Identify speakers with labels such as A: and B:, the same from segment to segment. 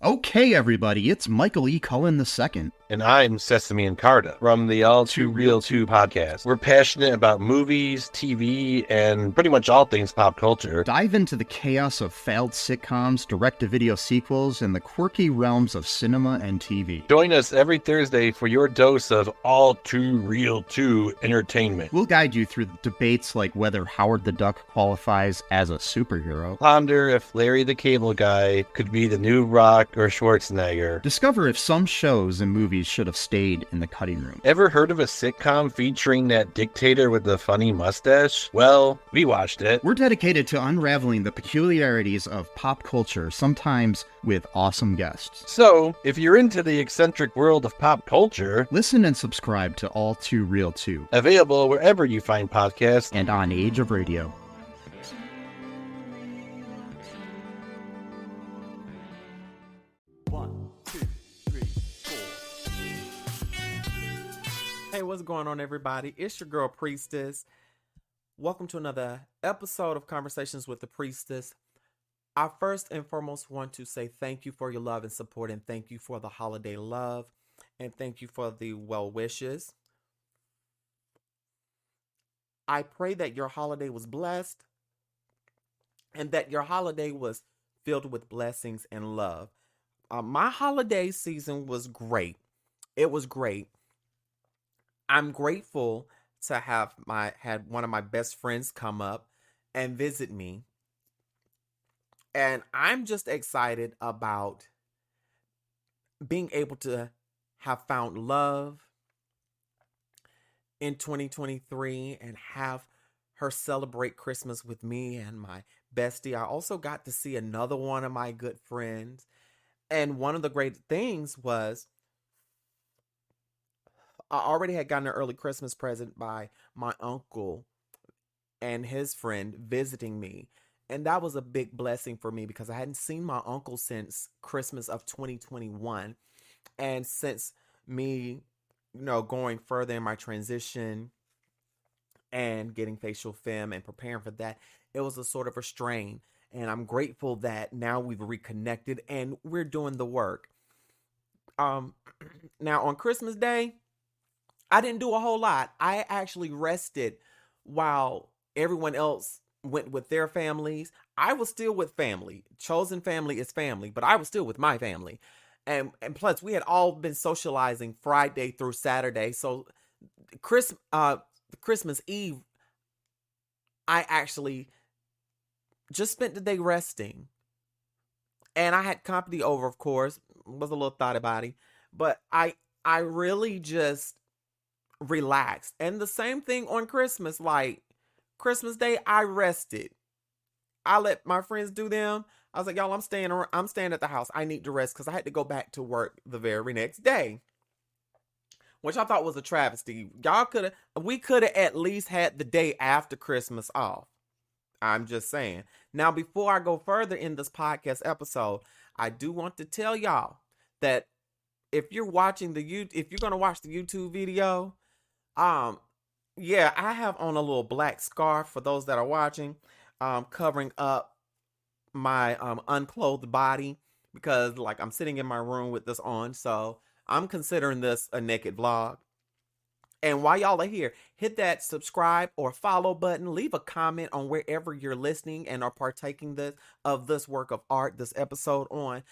A: Okay, everybody, it's Michael E. Cullen II.
B: And I'm Sesame and Carta from the All Too Real 2 podcast. We're passionate about movies, TV, and pretty much all things pop culture.
A: Dive into the chaos of failed sitcoms, direct-to-video sequels, and the quirky realms of cinema and TV.
B: Join us every Thursday for your dose of All Too Real 2 entertainment.
A: We'll guide you through debates like whether Howard the Duck qualifies as a superhero.
B: Ponder if Larry the Cable Guy could be the new Rock or Schwarzenegger.
A: Discover if some shows and movies should have stayed in the cutting room.
B: Ever heard of a sitcom featuring that dictator with the funny mustache? Well, we watched it.
A: We're dedicated to unraveling the peculiarities of pop culture, sometimes with awesome guests.
B: So, if you're into the eccentric world of pop culture,
A: listen and subscribe to All Too Real 2.
B: Available wherever you find podcasts
A: and on Age of Radio.
C: Hey, what's going on, everybody? It's your girl, Priestess. Welcome to another episode of Conversations with the Priestess. I first and foremost want to say thank you for your love and support, and thank you for the holiday love, and thank you for the well wishes. I pray that your holiday was blessed, and that your holiday was filled with blessings and love. My holiday season was great. It was great. I'm grateful to have had one of my best friends come up and visit me. And I'm just excited about being able to have found love in 2023 and have her celebrate Christmas with me and my bestie. I also got to see another one of my good friends. And one of the great things was I already had gotten an early Christmas present by my uncle and his friend visiting me. And that was a big blessing for me because I hadn't seen my uncle since Christmas of 2021. And since me, going further in my transition and getting facial femme and preparing for that, it was a sort of a strain. And I'm grateful that now we've reconnected and we're doing the work. Now on Christmas Day, I didn't do a whole lot. I actually rested while everyone else went with their families. I was still with family. Chosen family is family, but I was still with my family. And plus, we had all been socializing Friday through Saturday. So Christmas Eve, I actually just spent the day resting. And I had company over, of course. Was a little thotty body. But I really just relaxed. And the same thing on Christmas. Like Christmas Day, I rested. I let my friends do them. I was like, y'all, I'm staying at the house. I need to rest because I had to go back to work the very next day, which I thought was a travesty. We could have at least had the day after Christmas off. I'm just saying. Now, before I go further in this podcast episode, I do want to tell y'all that if you're going to watch the YouTube video, yeah, I have on a little black scarf for those that are watching, covering up my unclothed body because I'm sitting in my room with this on, so I'm considering this a naked vlog. And while y'all are here, hit that subscribe or follow button, leave a comment on wherever you're listening and are partaking of this work of art, this episode on.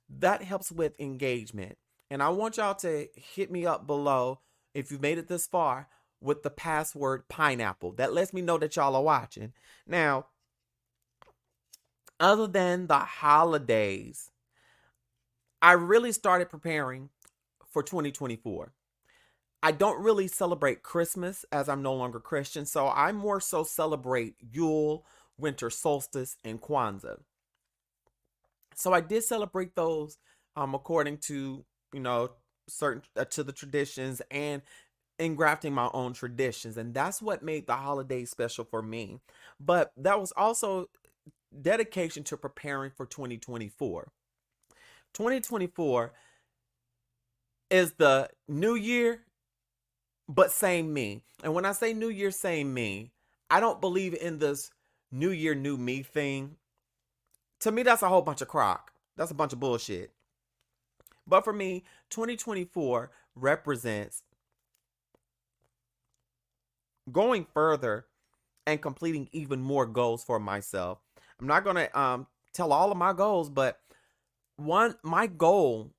C: That helps with engagement. And I want y'all to hit me up below if you've made it this far with the password pineapple. That lets me know that y'all are watching. Now, other than the holidays, I really started preparing for 2024. I don't really celebrate Christmas as I'm no longer Christian, so I more so celebrate Yule, winter solstice, and Kwanzaa. So I did celebrate those according to, certain to the traditions and engrafting my own traditions. And that's what made the holidays special for me. But that was also dedication to preparing for 2024. 2024 is the new year, but same me. And when I say new year, same me, I don't believe in this new year, new me thing. To me, that's a whole bunch of crock. That's a bunch of bullshit. But for me, 2024 represents going further and completing even more goals for myself. I'm not going to tell all of my goals, but my goal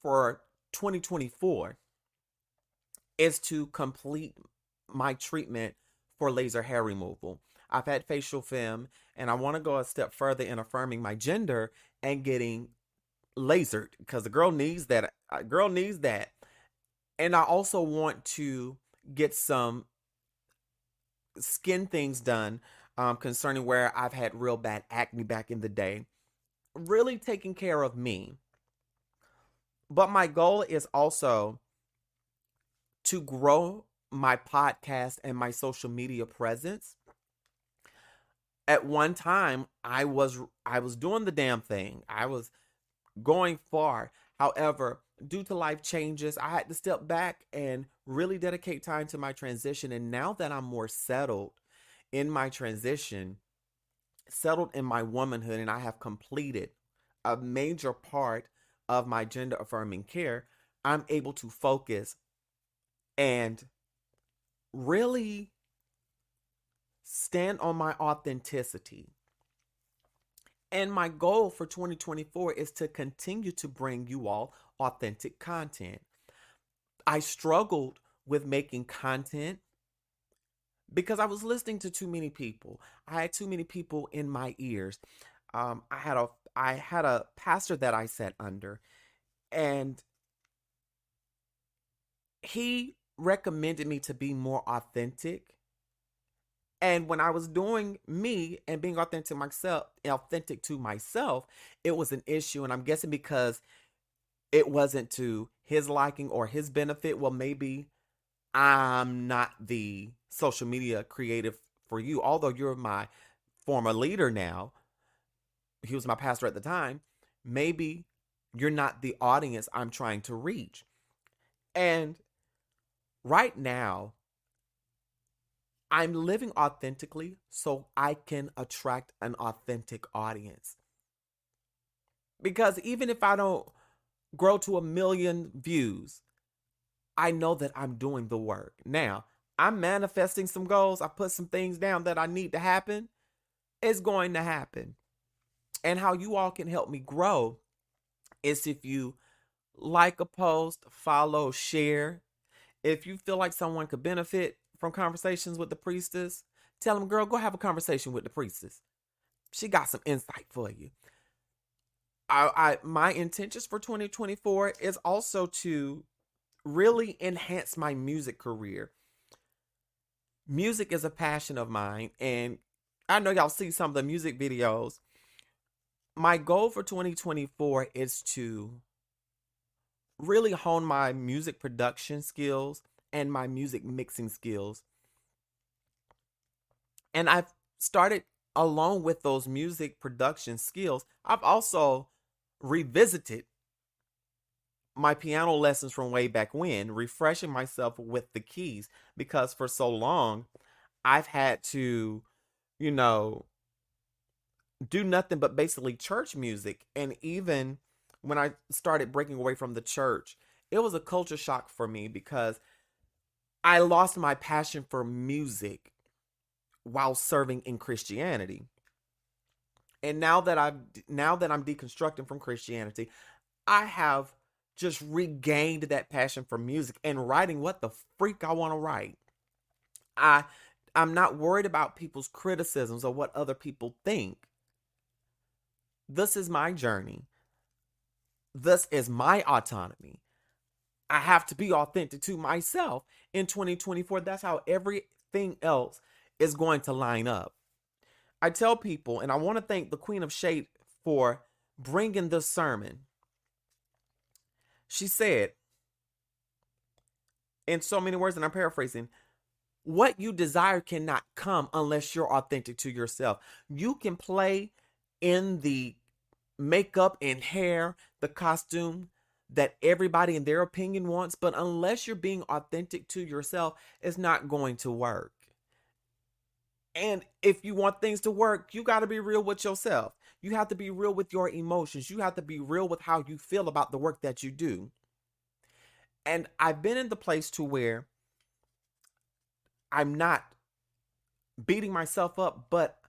C: for 2024 is to complete my treatment for laser hair removal. I've had facial fem, and I want to go a step further in affirming my gender and getting lasered, because the girl needs that. Girl needs that. And I also want to get some skin things done concerning where I've had real bad acne back in the day. Really taking care of me. But my goal is also to grow my podcast and my social media presence. At one time, I was doing the damn thing. I was going far. However, due to life changes, I had to step back and really dedicate time to my transition. And now that I'm more settled in my transition, settled in my womanhood, and I have completed a major part of my gender affirming care, I'm able to focus and really stand on my authenticity. And my goal for 2024 is to continue to bring you all authentic content. I struggled with making content because I was listening to too many people. I had too many people in my ears. I had a pastor that I sat under, and he recommended me to be more authentic. And when I was doing me and being authentic to myself, it was an issue. And I'm guessing because it wasn't to his liking or his benefit, well, maybe I'm not the social media creative for you. Although you're my former leader now, he was my pastor at the time, maybe you're not the audience I'm trying to reach. And right now, I'm living authentically so I can attract an authentic audience. Because even if I don't grow to 1 million views, I know that I'm doing the work. Now, I'm manifesting some goals. I put some things down that I need to happen. It's going to happen. And how you all can help me grow is if you like a post, follow, share. If you feel like someone could benefit from conversations with the priestess, tell them, girl, go have a conversation with the priestess. She got some insight for you. My intentions for 2024 is also to really enhance my music career. Music is a passion of mine, and I know y'all see some of the music videos. My goal for 2024 is to really hone my music production skills and my music mixing skills. And I've started, along with those music production skills, I've also revisited my piano lessons from way back when, refreshing myself with the keys, because for so long I've had to, do nothing but basically church music. And even when I started breaking away from the church, it was a culture shock for me because I lost my passion for music while serving in Christianity. And now that I'm deconstructing from Christianity, I have just regained that passion for music and writing what the freak I want to write. I'm not worried about people's criticisms or what other people think. This is my journey. This is my autonomy. I have to be authentic to myself in 2024. That's how everything else is going to line up. I tell people, and I want to thank the Queen of Shade for bringing this sermon. She said, in so many words, and I'm paraphrasing, what you desire cannot come unless you're authentic to yourself. You can play in the makeup and hair, the costume that everybody in their opinion wants, but unless you're being authentic to yourself, it's not going to work. And if you want things to work, you got to be real with yourself. You have to be real with your emotions. You have to be real with how you feel about the work that you do. And I've been in the place to where I'm not beating myself up, but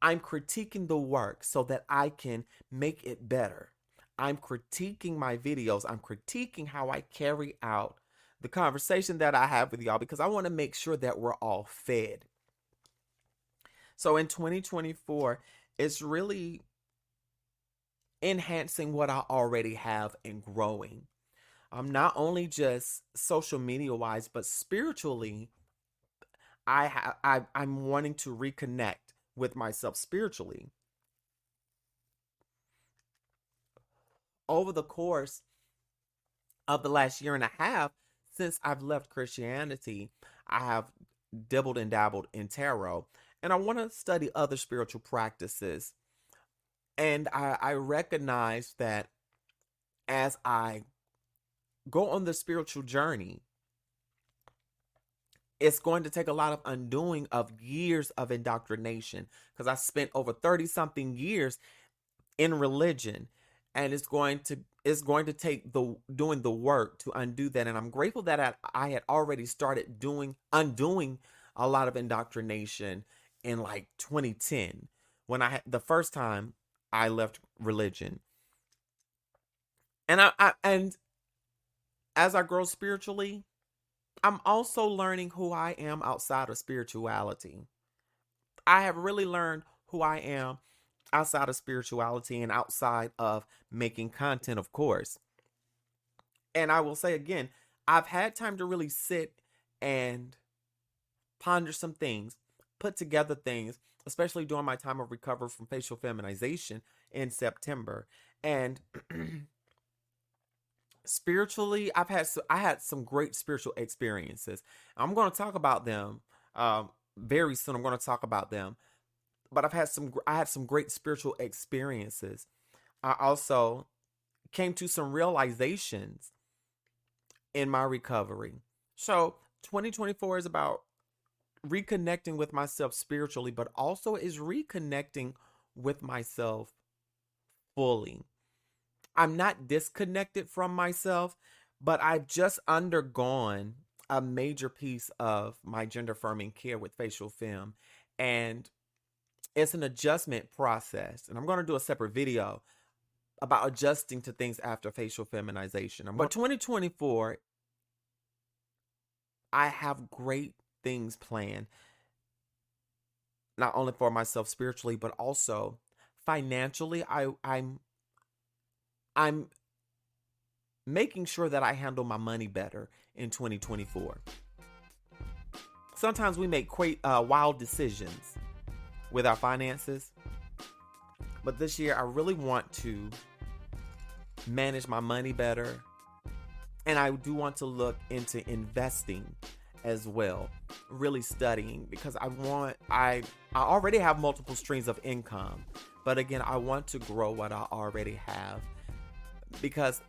C: I'm critiquing the work so that I can make it better. I'm critiquing my videos. I'm critiquing how I carry out the conversation that I have with y'all, because I want to make sure that we're all fed. So in 2024, it's really enhancing what I already have and growing. Not only just social media wise, but spiritually, I'm wanting to reconnect with myself spiritually. Over the course of the last year and a half, since I've left Christianity, I have dabbled and dabbled in tarot, and I want to study other spiritual practices. And I recognize that as I go on the spiritual journey, it's going to take a lot of undoing of years of indoctrination, because I spent over 30 something years in religion, and it's going to take doing the work to undo that. And I'm grateful that I had already started undoing a lot of indoctrination in like 2010, when I had the first time I left religion. And and as I grow spiritually, I'm also learning who I am outside of spirituality. I have really learned who I am outside of spirituality and outside of making content, of course. And I will say again, I've had time to really sit and ponder some things, put together things, especially during my time of recovery from facial feminization in September. And spiritually, I had some great spiritual experiences. I'm going to talk about them very soon. I'm going to talk about them. But I had some great spiritual experiences. I also came to some realizations in my recovery. So 2024 is about reconnecting with myself spiritually, but also is reconnecting with myself fully. I'm not disconnected from myself, but I've just undergone a major piece of my gender affirming care with facial femme, and it's an adjustment process. And I'm going to do a separate video about adjusting to things after facial feminization. But 2024, I have great things planned, not only for myself spiritually, but also financially. I'm making sure that I handle my money better in 2024. Sometimes we make wild decisions with our finances, but this year I really want to manage my money better, and I do want to look into investing as well, really studying, because I already have multiple streams of income, but again, I want to grow what I already have, because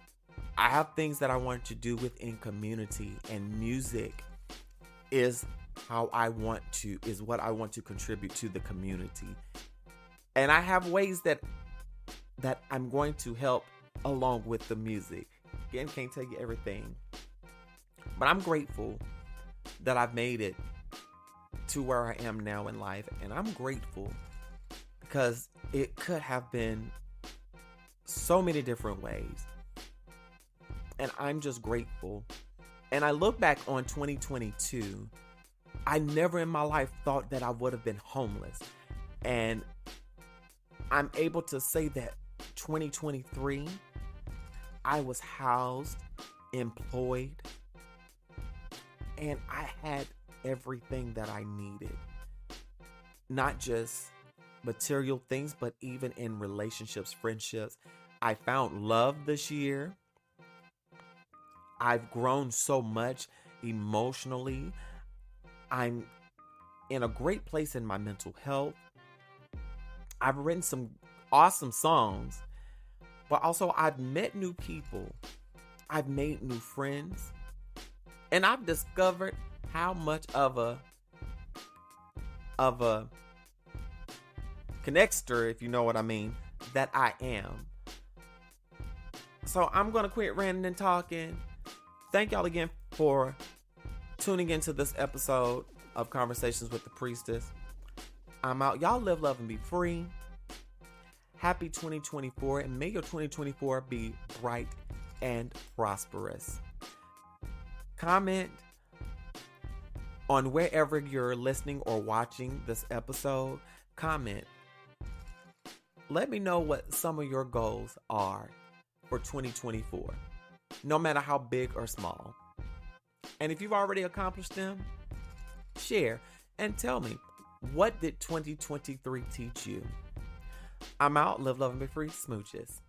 C: I have things that I want to do within community, and music is what I want to contribute to the community. And I have ways that I'm going to help along with the music. Again, can't tell you everything, but I'm grateful that I've made it to where I am now in life. And I'm grateful because it could have been so many different ways. And I'm just grateful. And I look back on 2022, I never in my life thought that I would have been homeless. And I'm able to say that 2023, I was housed, employed, and I had everything that I needed. Not just material things, but even in relationships, friendships. I found love this year. I've grown so much emotionally. I'm in a great place in my mental health. I've written some awesome songs, but also I've met new people. I've made new friends, and I've discovered how much of a connector, if you know what I mean, that I am. So I'm going to quit ranting and talking. Thank y'all again for tuning into this episode of Conversations with the Priestess. I'm out. Y'all live, love, and be free. Happy 2024, and may your 2024 be bright and prosperous. Comment on wherever you're listening or watching this episode. Comment. Let me know what some of your goals are for 2024, no matter how big or small. And if you've already accomplished them, share and tell me, what did 2023 teach you? I'm out. Live, love, and be free. Smooches.